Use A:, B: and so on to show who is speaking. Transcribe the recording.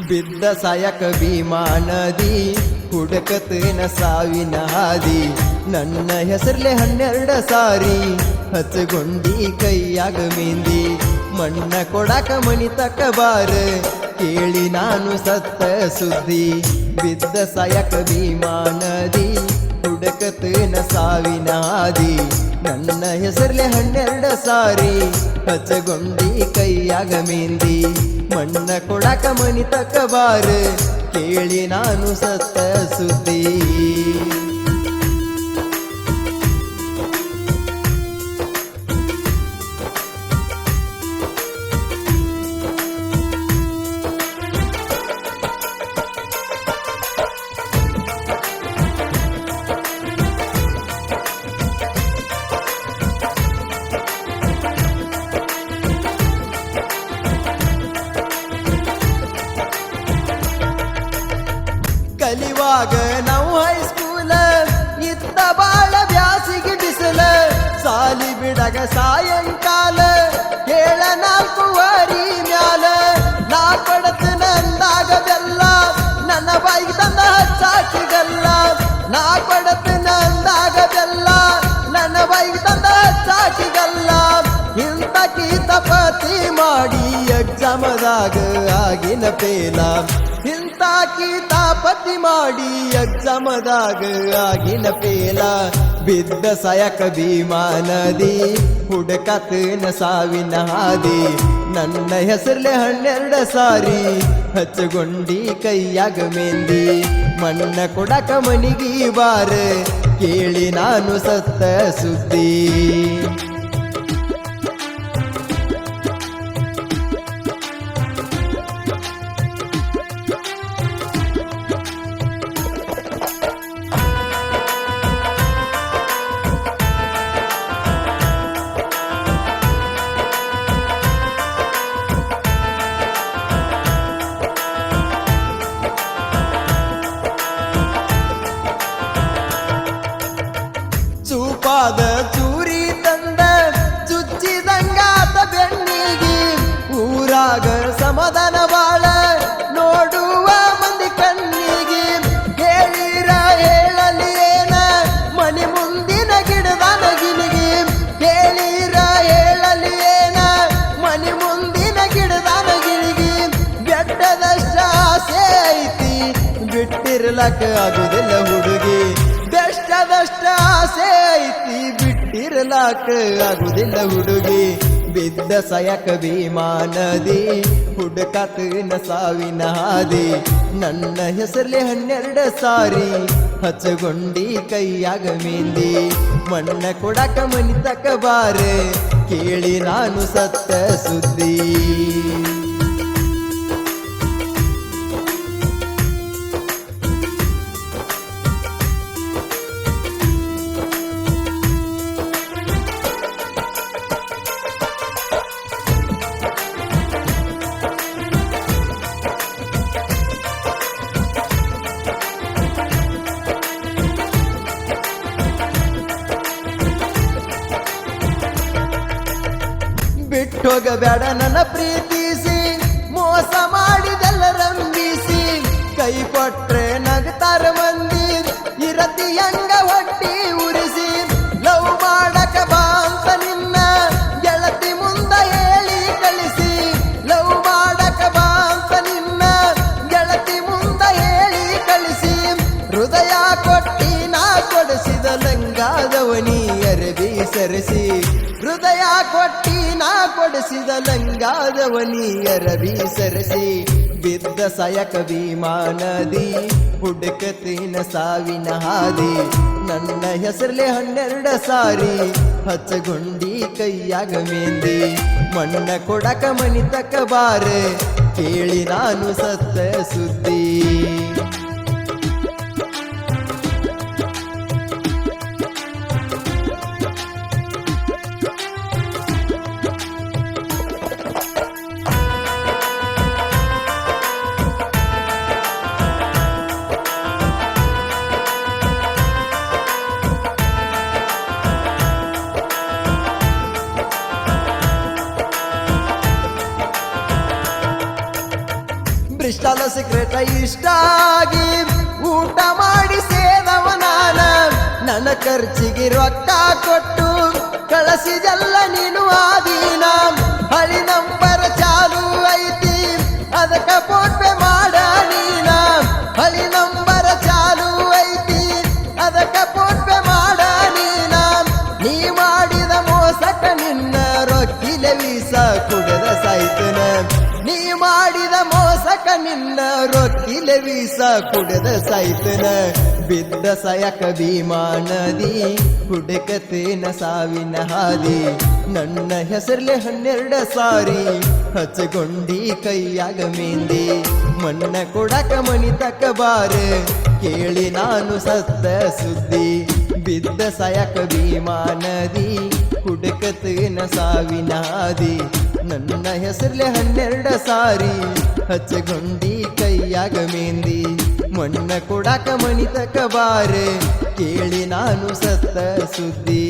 A: ಬಿದ್ದ ಸಾಯಕ ಭೀಮಾ ನದಿ ಹುಡುಕತೇನ ಸಾವಿನ ಹಾದಿ ನನ್ನ ಹೆಸರ್ಲೆ 12 ಸಾರಿ ಹಚ್ಚಗೊಂಡಿ ಕೈಯಾಗ ಮೆಂದಿ ಮಣ್ಣ ಕೊಡಾಕ ಮಣಿ ತಕ್ಕ ಬಾರ ಕೇಳಿ ನಾನು ಸತ್ತ ಸುದ್ದಿ ಬಿದ್ದ ಸಾಯಕ ಭೀಮಾ ನದಿ ಹುಡುಕತೇನ ಸಾವಿನ ಹಾದಿ ನನ್ನ ಹೆಸರ್ಲೆ 12 ಸಾರಿ ಹಚ್ಚಗೊಂಡಿ ಕೈಯಾಗ ಮೆಂದಿ ಮಣ್ಣ ಕೊಡಾಕ ಮನಿ ತಕ್ಕ ಬಾರ ಕೇಳಿ ನಾನು ಸತ್ತ ಸುದ್ದಿ ಕಲಿವಾಗ ನಾವು ಹೈಸ್ಕೂಲ ಇತ್ತ ಬಾಳ ಬ್ಯಾಸಿಗೆ ಬಿಸಿಲ ಸಾಲಿ ಬಿಡಗ ಸಾಯಂಕಾಲ ಕೇಳ 4 ವಾರಿ ಮ್ಯಾಲ ನಾ ಕೊಡತ ನಂದಾಗ ಬೆಲ್ಲ ನನ್ನ ಬಾಯಿಗೆ ತಂದ ಹಚ್ಚಾಕಿಗಲ್ಲ ನಾ ಕೊಡತ ನಂದಾಗ ಬೆಲ್ಲ ನನ್ನ ಬಾಯಿಗೆ ತಂದ ಹಚ್ಚಾಕಿಗಲ್ಲ ಇಂತ ಕೀತಪತಿ ಮಾಡಿ ಎಕ್ಸಾಮದಾಗ ಆಗಿನ ಪೇಲ ಇಂತ ಕೀತಾಪತಿ ಮಾಡಿ ಎಕ್ಸಾಮದಾಗ ಆಗಿನ ಪೇಲ ಬಿದ್ದ ಸಾಯಕ ಭೀಮಾ ನದಿ ಹುಡುಕತೇನ ಸಾವಿನ ಹಾದಿ ನನ್ನ ಹೆಸರ್ಲೆ 12 ಸಾರಿ ಹಚ್ಚಗೊಂಡಿ ಕೈಯಾಗ ಮೆಂದಿ ಮಣ್ಣ ಕೊಡಕ ಮನಿಗಿ ಬಾರ ಕೇಳಿ ನಾನು ಸತ್ತ ಸುದ್ದಿ ಚೂಪಾದ ಚೂರಿ ತಂದ ಚುಚ್ಚಿದಂಗಾತ ಬೆಣ್ಣಿಗಿ ಊರಾಗ ಸಮಾಧಾನ ಬಾಳ ನೋಡುವ ಮಂದಿ ಕಣ್ಣಿಗಿ ಹೇಳಿರ ಹೇಳಲಿ ಏನ ಮನಿ ಮುಂದಿನ ಗಿಡದ ನಗಿನಿಗಿ ಹೇಳಿರ ಹೇಳಲಿ ಏನ ಮನಿ ಮುಂದಿನ ಗಿಡದ ನಗಿನಿಗಿ ಬೆಟ್ಟದಷ್ಟ ಆಸೆ ಐತಿ ಬಿಟ್ಟಿರ್ಲಕ್ಕ ಆಗುದಿಲ್ಲ ಹುಡುಗಿ ಬೆಷ್ಟದಷ್ಟ ಆಸೆ ಐತಿ ಬಿಟ್ಟಿರ್ಲಾಕ ಆಗುದಿಲ್ಲ ಹುಡುಗಿ ಬಿದ್ದ ಸಾಯಕ ಭೀಮಾ ನದಿ ಹುಡುಕತೇನ ಸಾವಿನ ಹಾದಿ ನನ್ನ ಹೆಸರ್ಲೆ 12 ಸಾರಿ ಹಚ್ಚಗೊಂಡಿ ಕೈಯಾಗ ಮೆಂದಿ ಮಣ್ಣ ಕೊಡಾಕ ಮನಿ ತಕ್ಕ ಬಾರ ಕೇಳಿ ನಾನು ಸತ್ತ ಸುದ್ದಿ ಬಿಟ್ಟೋಗಬೇಡ ನನ್ನ ಪ್ರೀತಿಸಿ ಮೋಸ ಮಾಡಿದೆಲ್ಲರಂಬಿಸಿ ಕೈ ಕೊಟ್ರೆ ನಗ್ತಾರ ಮಂದಿ ಇರತಿ ಹಂಗ ಹೊಟ್ಟಿ ಉರಿಸಿ ಲವ್ ಮಾಡಕ ಬಾ ಅಂತ ನಿನ್ನ ಗೆಳತಿ ಮುಂದ ಹೇಳಿ ಕಳಿಸಿ ಲವ್ ಮಾಡಕ ಬಾ ಅಂತ ನಿನ್ನ ಗೆಳತಿ ಮುಂದ ಹೇಳಿ ಕಳಿಸಿ ಹೃದಯ ಕೊಟ್ಟಿ ನಾ ಕೊಡಿಸಿದ ಲಂಗಾದವನಿ ಅರಬಿ ಸರಿಸಿ ಹೃದಯ ಕೊಟ್ಟಿ ನಾ ಕೊಡಿಸಿದ ಲಂಗಾದವನಿ ಅರಬಿ ಸರಿಸಿ ಬಿದ್ದ ಸಾಯಕ ಭೀಮಾ ನದಿ ಹುಡುಕತೇನ ಸಾವಿನ ಹಾದಿ ನನ್ನ ಹೆಸರ್ಲೆ 12 ಸಾರಿ ಹಚ್ಚಗೊಂಡಿ ಕೈಯಾಗ ಮೆಂದಿ ಮಣ್ಣ ಕೊಡಕ ಮನಿ ತಕ್ಕ ಬಾರ ಕೇಳಿ ನಾನು ಸತ್ತ ಸುದ್ದಿ ಇಷ್ಟಲ ಸಿಕ್ರೆಟ ಇಷ್ಟ ಆಗಿ ಊಟ ಮಾಡಿ ಸೇದವ ನಾನ ನನ್ನ ಖರ್ಚಿಗೆ ರೊಕ್ಕ ಕೊಟ್ಟು ಕಳಸಿದಲ್ಲ ನೀನು ಆದೀನ ಹಳಿ ನಂಬರ್ ಚಾಲು ಐತಿ ಅದಕ್ಕ ಫೋನ್ ಪೇ ಮಾಡ ನೀನ ಹಳಿ ನಂಬರ್ ಚಾಲು ಐತಿ ಅದಕ್ಕ ಫೋನ್ ಪೇ ಮಾಡ ನೀನ ನೀ ಮಾಡಿದ ಮೋಸಕ ನಿನ್ನ ರೊಕ್ಕಿಲೆ ವೀಸ ಕುಡದ ಸಾಯ್ತನ ನೀ ಮಾಡಿದ ಮೋಸಕ ನಿನ್ನ ರೊಕ್ಕಿಲೆ ವೀಸ ಕುಡದ ಸಾಯ್ತನ ಬಿದ್ದ ಸಯಕ ಭೀಮಾ ನದಿ ಹುಡುಕತೇನ ಸಾವಿನ ಹಾದಿ ನನ್ನ ಹೆಸರ್ಲೆ 12 ಸಾರಿ ಹಚ್ಚಗೊಂಡಿ ಕೈಯಾಗ ಮೇಂದಿ ಮಣ್ಣ ಕೊಡಕ ಮನಿ ತಕ್ಕ ಬಾರೆ ಕೇಳಿ ನಾನು ಸತ್ತ ಸುದ್ದಿ ಬಿದ್ದ ಸಯಕ ಭೀಮಾ ನದಿ ಹುಡುಕತೇನ ಸಾವಿನ ಹಾದಿ ನನ್ನ ಹೆಸರ್ಲೆ 12 ಸಾರಿ ಹಚ್ಚಗೊಂಡಿ ಕೈಯಾಗ ಮೇಂದಿ ಮಣ್ಣ ಕೊಡಾಕ ಮನಿ ತಕ ಬಾರೆ ಕೇಳಿ ನಾನು ಸತ್ತ ಸುದ್ದಿ